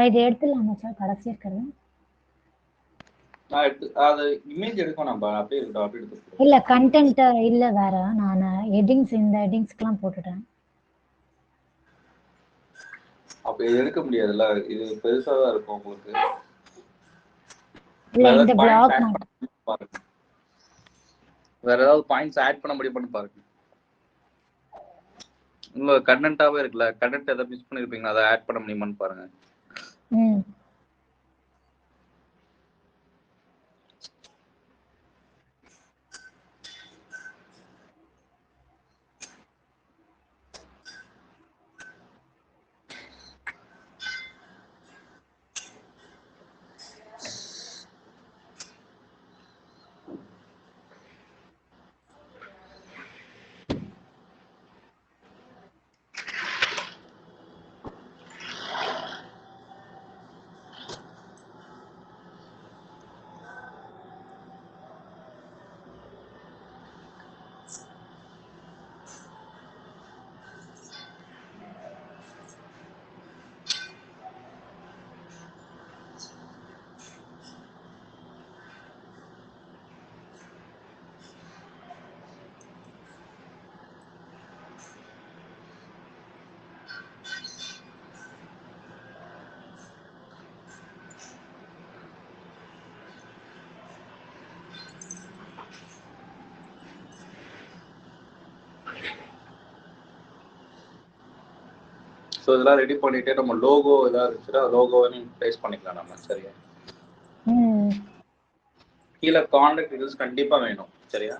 இது எடுத்துடலாமா சார் கடைசி இருக்கிறது? அது இமேஜ் எடுக்க நம்ம அப்படியே இருக்கட்டும், அப்படியே எடுத்து. இல்ல கண்டென்ட் இல்ல வேற, நான் ஹெட்டிங்ஸ் இந்த ஹெட்டிங்ஸ்க்குலாம் போட்டுட்டேன். அப்ப எடுக்க முடியாதுல்ல, இது பெருசா தான் இருக்கும் உங்களுக்கு. இல்ல இந்த பிளாக் பாருங்க, வேற ஏதாவது பாயிண்ட்ஸ் ஆட் பண்ண முடியுமான்னு பாருங்க. உங்க கண்டென்ட்டாவே இருக்குல்ல, கண்டென்ட் ஏதாவது மிஸ் பண்ணிருப்பீங்களா, அதை ஆட் பண்ண முடியுமான்னு பாருங்க. ஸோ இதெல்லாம் ரெடி பண்ணிட்டு நம்ம லோகோ ஏதாவது இருந்துச்சுன்னா லோகோவையும் ப்ளேஸ் பண்ணிக்கலாம் நம்ம. சரியா? கீழே கான்டாக்ட் டீடைல்ஸ் கண்டிப்பா வேணும். சரியா?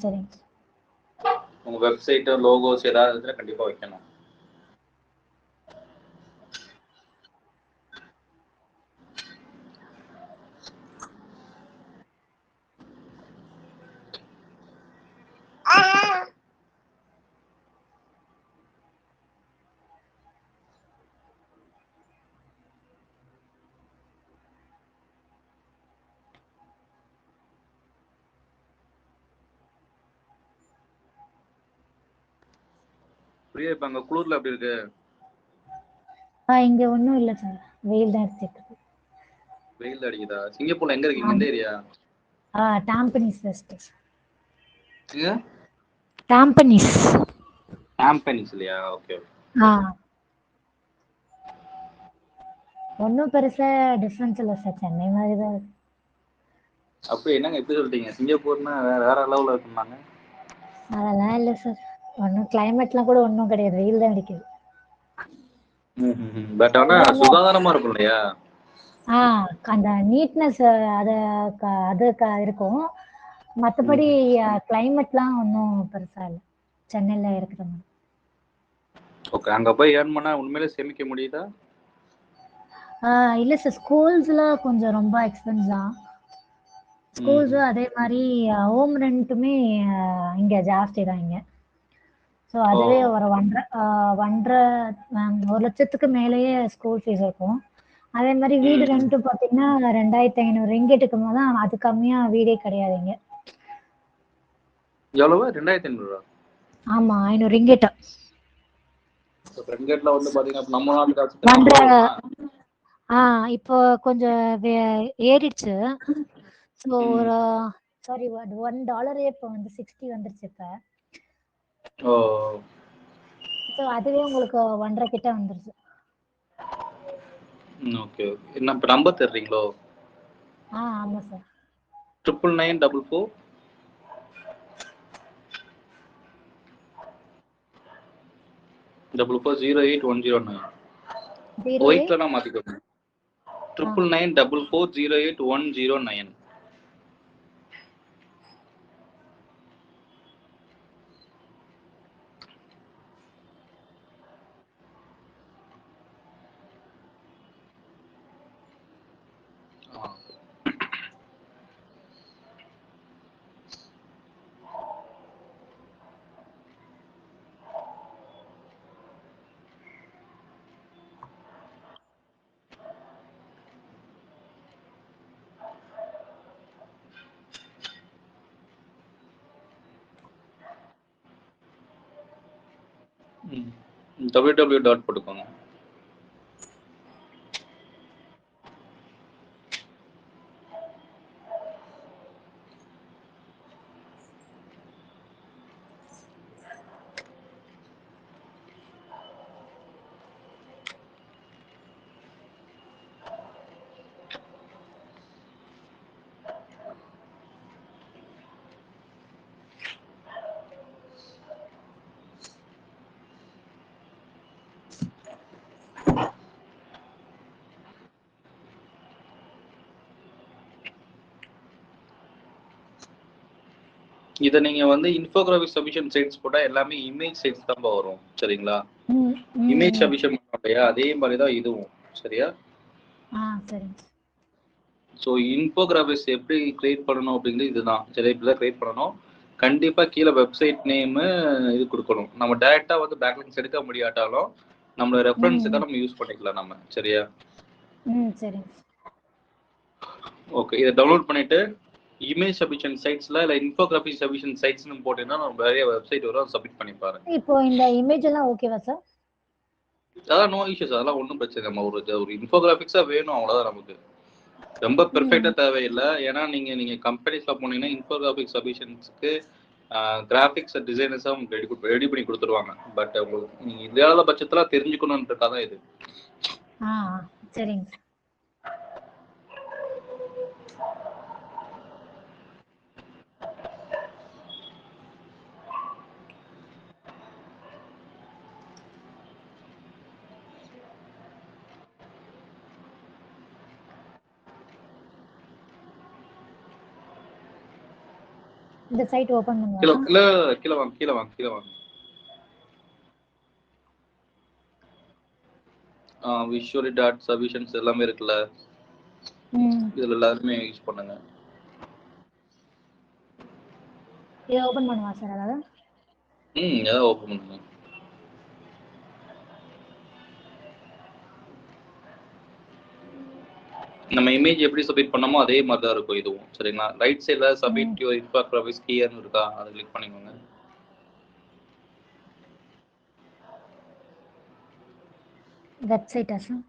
சரிங்க. உங்க வெப்சைட் லோகோஸ் ஏதாவது இருந்துச்சுன்னா கண்டிப்பா வைக்கணும். பிரியா, இப்ப அங்க குளூர்ல எப்படி இருக்கு? இங்க ஒண்ணும் இல்ல சார், வெயில் தான் அடிச்சிட்டு இருக்கு. வெயில் அடிக்குதா? சிங்கப்பூர்ல எங்க இருக்கீங்க? எந்த ஏரியா? Tampines west. டாம்பனிஸ் இல்லையா? ஓகே. ஒன்றும் பெருசா டிஃப்ரென்ஸ் இல்லை சார், சென்னை மாதிரி தான் இருக்கு. அப்படி என்னங்க இப்படி சொல்லிட்டீங்க? சிங்கப்பூர்னா வேற வேற லெவலில் இருக்குன்னாங்க. அதெல்லாம் இல்லை சார், ஒன்றும் கிளைமேட்லாம் கூட ஒன்றும் கிடையாது, வெயில் தான் அடிக்குது. பட் ஆனா சுகாதாரமா இருக்கும் இல்லையா? அந்த நீட்னஸ் அது இருக்கும். மற்றபடி கிளைமேட்லாம் ஒன்றும் பெருசா இல்லை சென்னையில இருக்கிற மாதிரி. ஓகே, அங்க போய் ஏர்ன் பண்ணா உண்மையிலே சேமிக்க முடியுதா? இல்லை சார், ஸ்கூல்ஸ்லாம் கொஞ்சம் ரொம்ப எக்ஸ்பென்ஸ் தான். ஸ்கூல்ஸும் அதே மாதிரி ஹோம் ரெண்ட்டுமே இங்கே ஜாஸ்தி தான் இங்கே. ஸோ அதுவே ஒரு 1,00,000க்கு மேலேயே ஸ்கூல் ஃபீஸ் இருக்கும். அதே மாதிரி வீடு ரெண்ட்டு பார்த்தீங்கன்னா 2,500 ரிங்கெட்டுக்கு போது தான், அது கம்மியாக வீடே கிடையாது இங்கே. எவ்வளவு? 2,500? ஆமா, 500 ரிங்கெட். ரிங்கெட்ல வந்து பாத்தீங்கன்னா நம்ம நாட்டு இப்போ கொஞ்சம் ஏறிடுச்சு. ஸோ ஒரு சாரி $1 இப்போ வந்து 60 வந்துருச்சு இப்போ. ஸோ அதுவே உங்களுக்கு 1.5 கிட்ட வந்துருச்சு. Okay okay. என்ன இப்போ நம்பர் தர்றீங்களோ? ஆமா சார். 99944 44081009. ஒயிட்ல நான் மாத்திக்கோங்க. 99944081009. www டாட் போட்டுக்கோங்க. இதை நீங்க வந்து இன்ஃபோகிராஃபிக் சப்மிஷன் சைட்ஸ் போட்டா எல்லாமே இமேஜ் சைட்ஸ் தான் வரும், சரிங்களா? இமேஜ் சப்மிஷன் இல்லையா, அதே மாதிரி தான் இதுவும், சரியா? சரி. ஸோ இன்ஃபோகிராஃபிக்ஸ் எப்படி கிரியேட் பண்ணணும் அப்படிங்கிறது இதுதான், சரி. இப்படிதான் கிரியேட் பண்ணணும். கண்டிப்பா கீழே வெப்சைட் நேமு இது கொடுக்கணும். நம்ம டைரக்டா வந்து பேக்லிங்ஸ் எடுக்க முடியாட்டாலும் நம்மளோட ரெஃபரன்ஸுக்காக நம்ம யூஸ் பண்ணிக்கலாம் நம்ம, சரியா? சரி. ஓகே, இதை டவுன்லோட் பண்ணிட்டு இமேஜ் சப்மிஷன் சைட்ஸ்ல இல்ல இன்ஃபோகிராஃபிக் சப்மிஷன் சைட்ஸ்னு போட்டீங்கன்னா நம்ம நிறைய வெப்சைட் வரும், சப்மிட் பண்ணி பாருங்க. இப்போ இந்த இமேஜ் எல்லாம் ஓகேவா சார்? அதான் நோ இஷ்யூஸ், அதெல்லாம் ஒன்றும் பிரச்சனை. நம்ம ஒரு இன்ஃபோகிராஃபிக்ஸா வேணும், அவ்வளவுதான். நமக்கு ரொம்ப பெர்ஃபெக்டா தேவையில்லை. ஏன்னா நீங்க கம்பெனிஸ்ல போனீங்கன்னா இன்ஃபோகிராஃபிக் சப்மிஷன்ஸ்க்கு கிராஃபிக்ஸ் டிசைனர்ஸா உங்களுக்கு ரெடி பண்ணி கொடுத்துருவாங்க. பட் உங்களுக்கு நீங்க இல்லாத பட்சத்துல தெரிஞ்சுக்கணும்ன்றதுக்காக தான் இது. சரிங்க. இந்த சைட் ஓபன் பண்ணுங்க. கீழ வாங்க. விஷுவலி டாட் சப்மிஷன்ஸ் எல்லாமே இருக்குல்ல, இதுல எல்லாருமே யூஸ் பண்ணுங்க. இதை ஓபன் பண்ணுவா சார்? அதாவது ஏதாவது ஓபன் பண்ணுங்க. நம்ம இமேஜ் எப்படி சப்மிட் பண்ணோமோ அதே மாதிரி தான் இருக்கும் இதுவும், சரிங்களா? ரைட் சைடுல சப்மிட் யுவர் இன்ஃபோகிராஃபிக்ஸ் ஹியர்னு இருக்கா, அதை கிளிக் பண்ணிக்கோங்க. வெப்சைட்டா சார்?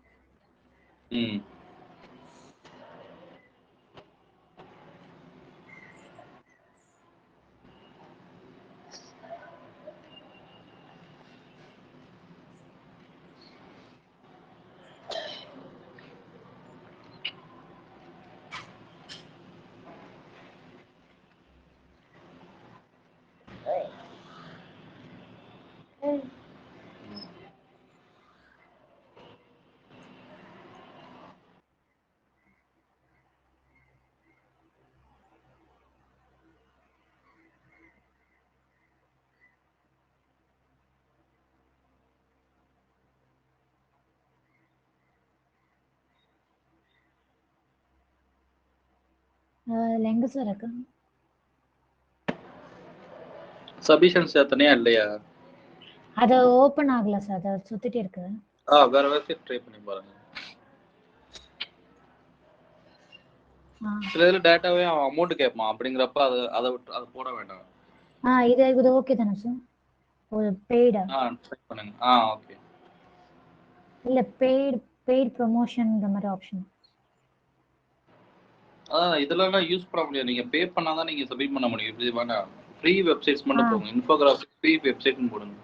அதில் எங்கே சார் இருக்கு? சபிஷன்ஸ் எத்தனையா இல்லையா? அது ஓப்பன் ஆகல சார், அதை சுத்திட்டே இருக்கு. வேற வெப்சைட் ட்ரை பண்ணி பாருங்க. சில இதில் டேட்டாவே அவன் அமௌண்ட் கேட்பான், அப்படிங்கிறப்ப அதை போட வேண்டாம். இது ஓகே தானே சார்? ஒரு பெய்டா? ட்ரை பண்ணுங்க. ஓகே. இல்லை பெய்ட் ப்ரொமோஷன்ங்கிற மாதிரி ஆப்ஷன். இதெல்லாம் யூஸ் பண்ண முடியாது. நீங்க பே பண்ணாதான் நீங்க சப்மிட் பண்ண முடியும். இப்படி வேண்டாம், ஃப்ரீ வெப்சைட்ஸ் மட்டும் போங்க. இன்ஃபோகிராஃபிக் ஃப்ரீ வெப்சைட்னு போடுங்க.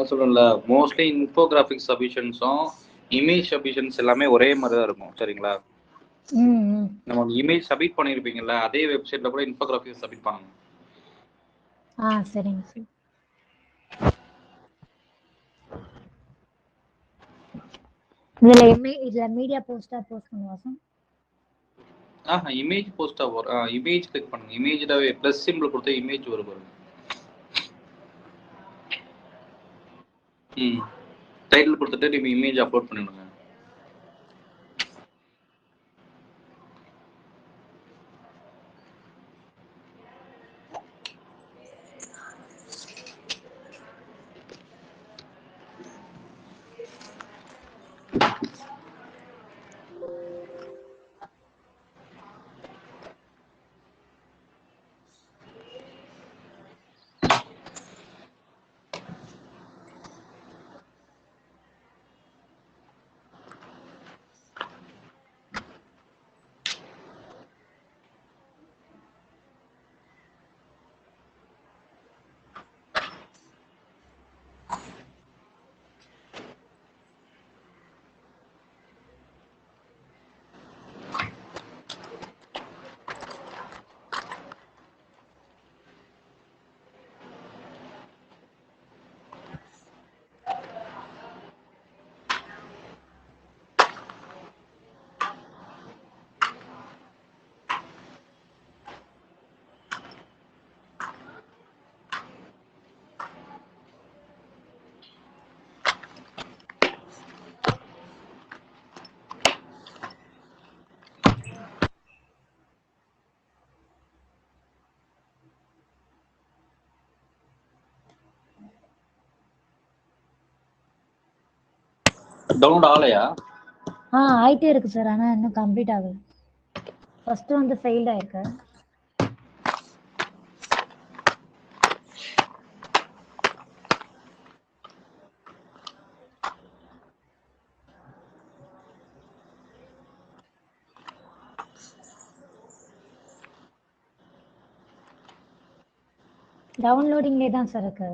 சொல்லுங்களா, மோஸ்ட்லி இன்ஃபோகிராஃபிக் சபிஷன்ஸும் இமேஜ் சபிஷன்ஸ் எல்லாமே ஒரே மாதிரி தான் இருக்கும். சரிங்களா? நம்ம இமேஜ் சப்மிட் பண்ணிருப்பீங்கல்ல, அதே வெப்சைட்ல கூட இன்ஃபோகிராஃபிக் சப்மிட் பண்ணுங்க. சரிங்க சார். இதுல மீடியா போஸ்டா போஸ்ட் பண்ணுவா சார்? இமேஜ் போஸ்டா வரும். இமேஜ் கிளிக் பண்ணுங்க. இமேஜ்லவே ப்ளஸ் சிம்பிள் கொடுத்து இமேஜ் வரும் பாருங்க. டைட்டில் கொடுத்துட்டு நீங்க இமேஜ் அப்லோட் பண்ணிடுங்க. டவுன்லோட் ஆகலையா? ஆயிட்டே இருக்கு சார், ஆனா இன்னும் கம்ப்ளீட் ஆகல. ஃபர்ஸ்ட் வந்து ஃபெயில்ட் ஆயிருக்கு. டவுன்லோடிங்லேயே தான் சார் இருக்கு.